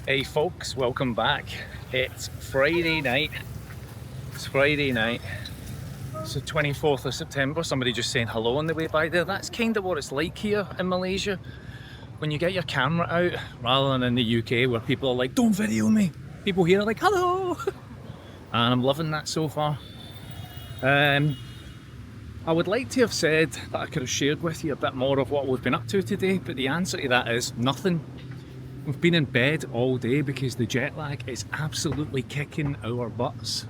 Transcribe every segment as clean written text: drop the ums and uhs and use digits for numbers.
Hey folks, welcome back. It's Friday night. It's Friday night. It's the 24th of September. Somebody just saying hello on the way by there. That's kind of what it's like here in Malaysia. When you get your camera out, rather than in the UK where people are like, don't video me. People here are like, hello. And I'm loving that so far. I would like to have said that I could have shared with you a bit more of what we've been up to today, but the answer to that is nothing. We've been in bed all day because the jet lag is absolutely kicking our butts.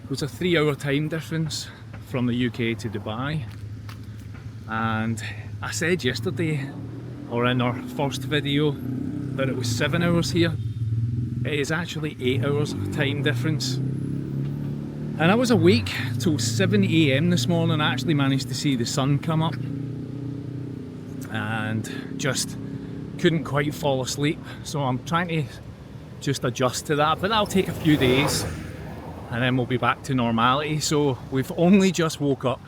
It was a 3-hour time difference from the UK to Dubai. And I said yesterday, or in our first video, that it was 7 hours here. It is actually 8 hours of time difference. And I was awake till 7 AM this morning. I actually managed to see the sun come up. And just couldn't quite fall asleep, so I'm trying to just adjust to that, but that'll take a few days and then we'll be back to normality. So we've only just woke up,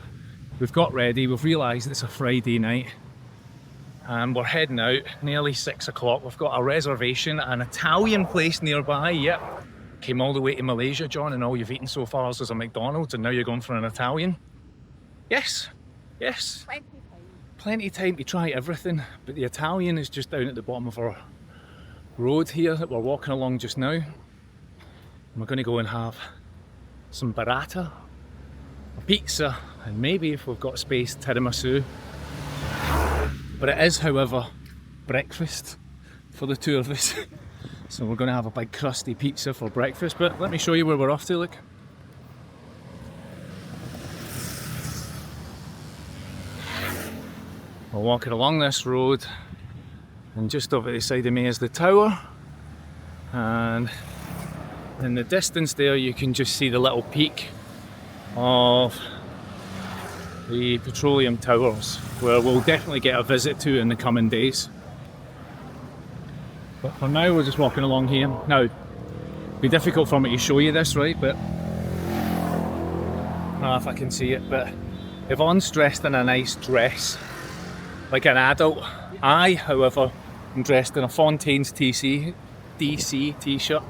we've got ready, we've realised it's a Friday night and we're heading out, nearly 6 o'clock. We've got a reservation at an Italian place nearby. Yep, came all the way to Malaysia, John, and all you've eaten so far is a McDonald's and now you're going for an Italian? Yes, yes. Plenty of time to try everything, but the Italian is just down at the bottom of our road here that we're walking along just now. And we're going to go and have some burrata, a pizza, and maybe if we've got space, tiramisu. But it is, however, breakfast for the two of us. So we're going to have a big crusty pizza for breakfast, but let me show you where we're off to, look. We're walking along this road and just over the side of me is the tower, and in the distance there you can just see the little peak of the petroleum towers, where we'll definitely get a visit to in the coming days. But for now we're just walking along here. Now it'd be difficult for me to show you this, right, but I don't know if I can see it, but Yvonne's dressed in a nice dress like an adult. I, however, am dressed in a Fontaine's DC t-shirt,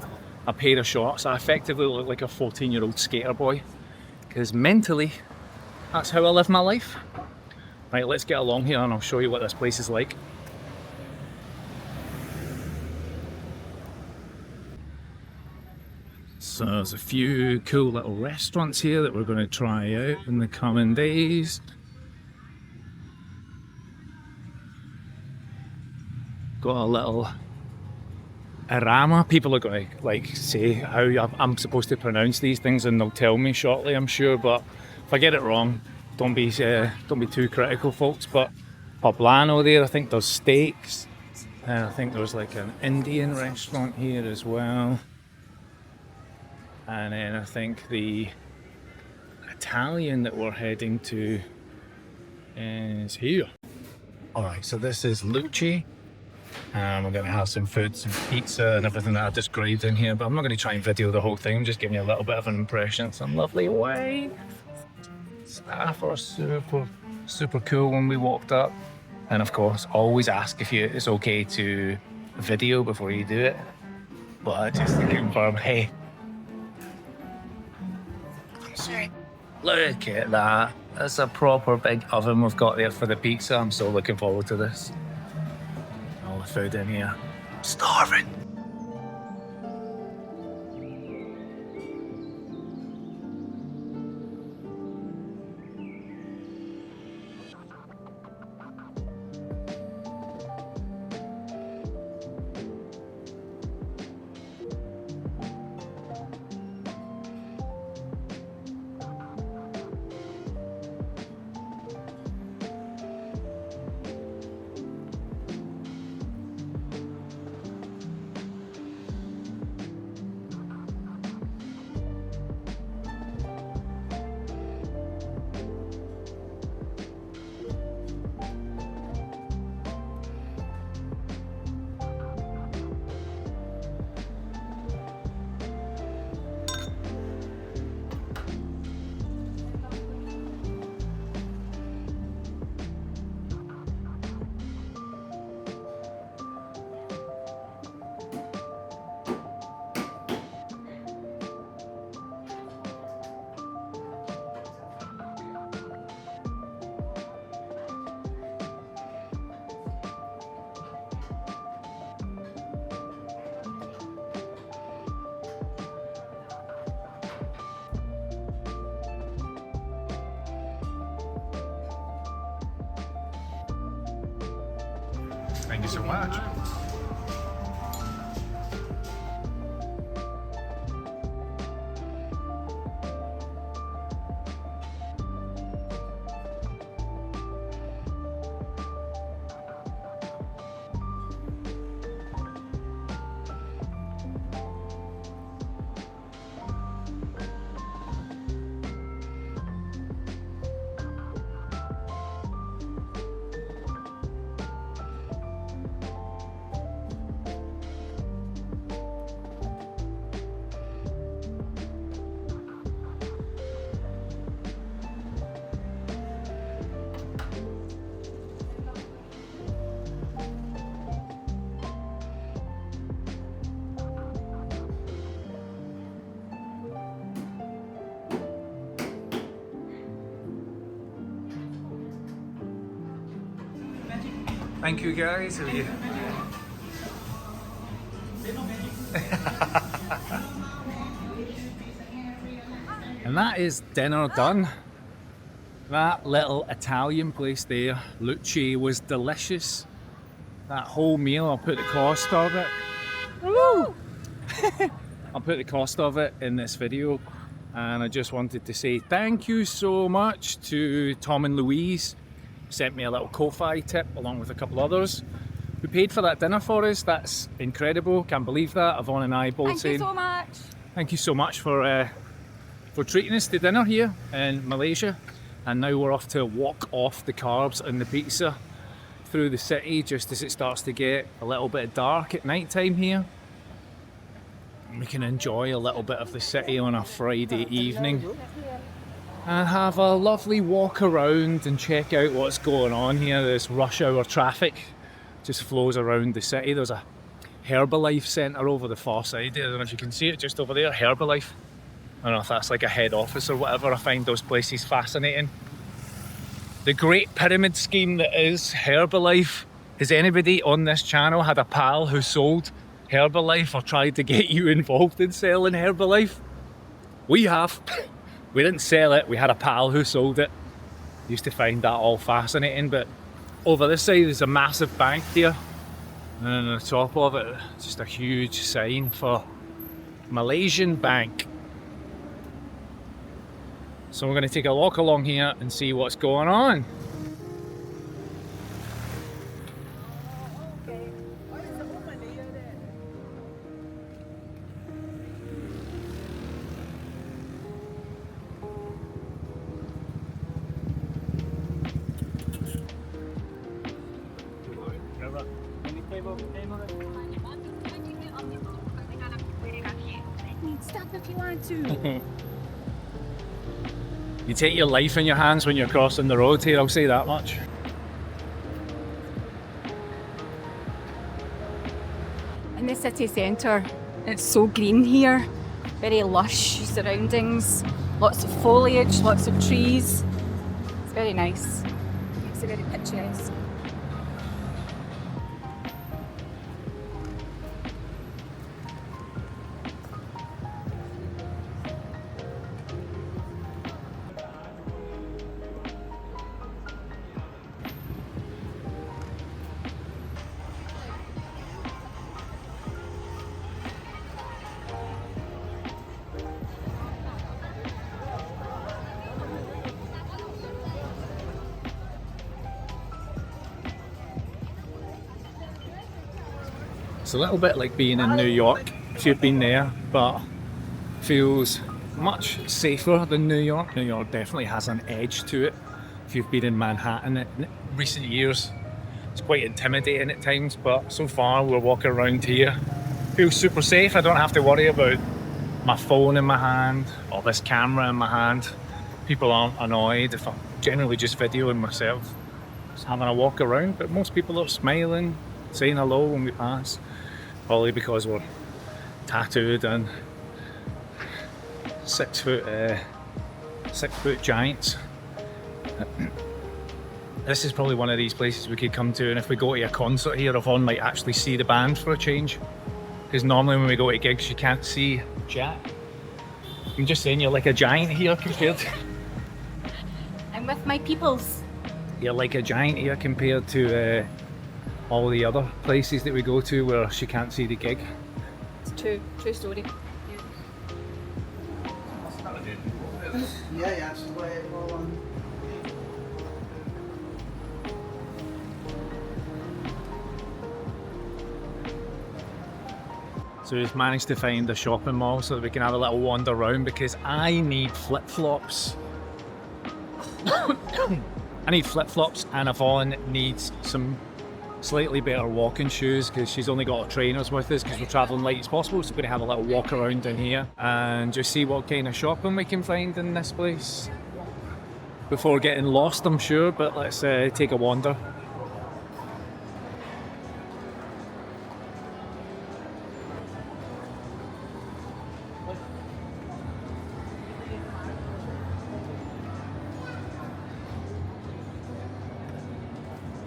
a pair of shorts. I effectively look like a 14-year-old skater boy, because mentally, that's how I live my life. Right, let's get along here and I'll show you what this place is like. So there's a few cool little restaurants here that we're going to try out in the coming days. Got a little arama. People are going to like say how I'm supposed to pronounce these things, and they'll tell me shortly, I'm sure. But if I get it wrong, don't be too critical, folks. But poblano there, I think there's steaks, and I think there's like an Indian restaurant here as well. And then I think the Italian that we're heading to is here. All right, so this is Lucci. And we're going to have some food, some pizza and everything that I described in here, but I'm not going to try and video the whole thing. I'm just giving you a little bit of an impression. Some lovely wine. Staff are super cool when we walked up. And of course, always ask if it's okay to video before you do it. But just to confirm, hey. Sure. Look at that. That's a proper big oven we've got there for the pizza. I'm so looking forward to this. All the food in here. Starving. Thank you so much. Thank you guys. How are you? And that is dinner done. That little Italian place there, Luce, was delicious. That whole meal, I'll put the cost of it. Woo! I'll put the cost of it in this video. And I just wanted to say thank you so much to Tom and Louise. Sent me a little Ko-Fi tip along with a couple others who paid for that dinner for us. That's incredible. Can't believe that. Yvonne and I both saying thank you so much. Thank you so much for treating us to dinner here in Malaysia. And now we're off to walk off the carbs and the pizza through the city just as it starts to get a little bit dark at night time here. We can enjoy a little bit of the city on a Friday evening and have a lovely walk around and check out what's going on here. This rush hour traffic just flows around the city. There's a Herbalife centre over the far side there. I don't know if you can see it just over there, Herbalife. I don't know if that's like a head office or whatever. I find those places fascinating. The great pyramid scheme that is Herbalife. Has anybody on this channel had a pal who sold Herbalife or tried to get you involved in selling Herbalife? We have. We didn't sell it, we had a pal who sold it. Used to find that all fascinating, but over this side there's a massive bank here. And on the top of it, just a huge sign for Malaysian Bank. So we're going to take a walk along here and see what's going on. Stop if you want to. You take your life in your hands when you're crossing the road here, I'll say that much. In the city centre, it's so green here. Very lush surroundings, lots of foliage, lots of trees. It's very nice. It's very picturesque. It's a little bit like being in New York if you've been there, but feels much safer than New York. New York definitely has an edge to it. If you've been in Manhattan in recent years, it's quite intimidating at times, but so far we're walking around here. Feels super safe. I don't have to worry about my phone in my hand or this camera in my hand. People aren't annoyed if I'm generally just videoing myself, just having a walk around, but most people are smiling, saying hello when we pass. Probably because we're tattooed and 6 foot giants. This is probably one of these places we could come to, and if we go to a concert here, Yvonne might actually see the band for a change. Because normally when we go to gigs you can't see Jack. I'm just saying you're like a giant here compared to... I'm with my peoples. You're like a giant here compared to all the other places that we go to where she can't see the gig. It's true story. Yeah, it's the way it will, So we've managed to find a shopping mall so that we can have a little wander around because I need flip-flops. I need flip-flops and Yvonne needs some slightly better walking shoes because she's only got her trainers with us because we're travelling light as possible, so we're going to have a little walk around in here and just see what kind of shopping we can find in this place before getting lost, I'm sure, but let's take a wander.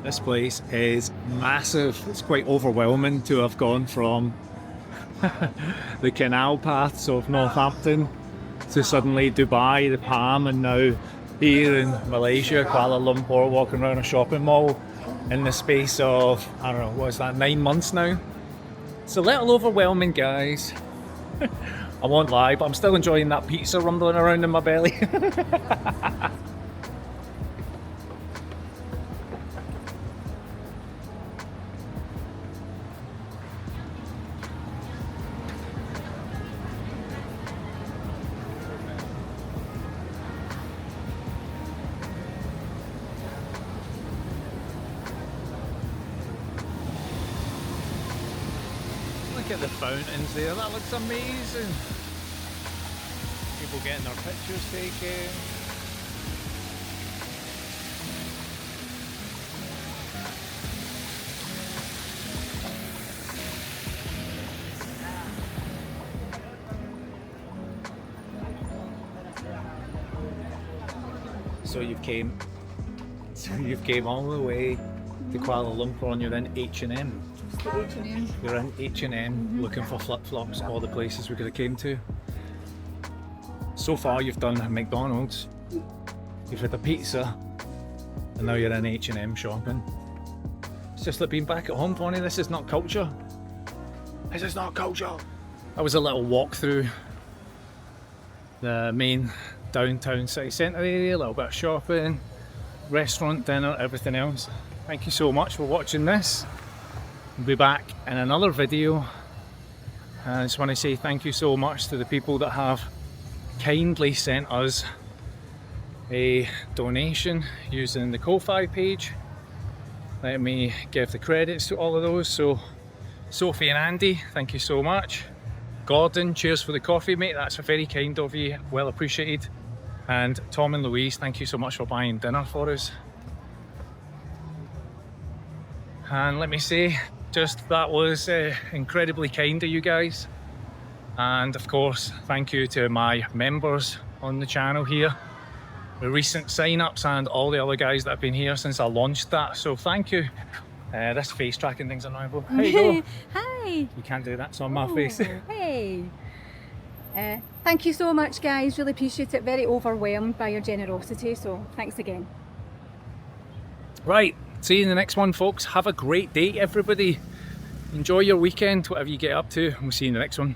This place is massive. It's quite overwhelming to have gone from the canal paths of Northampton to suddenly Dubai, the Palm, and now here in Malaysia, Kuala Lumpur, walking around a shopping mall in the space of, I don't know, what is that, 9 months now? It's a little overwhelming, guys. I won't lie, but I'm still enjoying that pizza rumbling around in my belly. Look at the fountains there, that looks amazing. People getting their pictures taken. So you've came all the way to Kuala Lumpur and you're in H&M. You're in H&M looking for flip-flops, all the places we could have came to. So far you've done McDonald's, you've had a pizza, and now you're in H&M shopping. It's just like being back at home, Bonnie. This is not culture. This is not culture. That was a little walk through the main downtown city centre area, a little bit of shopping, restaurant, dinner, everything else. Thank you so much for watching this. We'll be back in another video. I just want to say thank you so much to the people that have kindly sent us a donation using the Ko-Fi page. Let me give the credits to all of those. So Sophie and Andy, thank you so much. Gordon, cheers for the coffee, mate. That's very kind of you, well appreciated. And Tom and Louise, thank you so much for buying dinner for us. And let me say, just that was incredibly kind of you guys. And of course, thank you to my members on the channel here, the recent sign-ups and all the other guys that have been here since I launched that. So thank you. This face tracking thing's annoyable. There you go. Hi. You can't do that, it's on my face. Hey. Thank you so much, guys. Really appreciate it. Very overwhelmed by your generosity. So thanks again. Right. See you in the next one, folks. Have a great day, everybody. Enjoy your weekend, whatever you get up to, and we'll see you in the next one.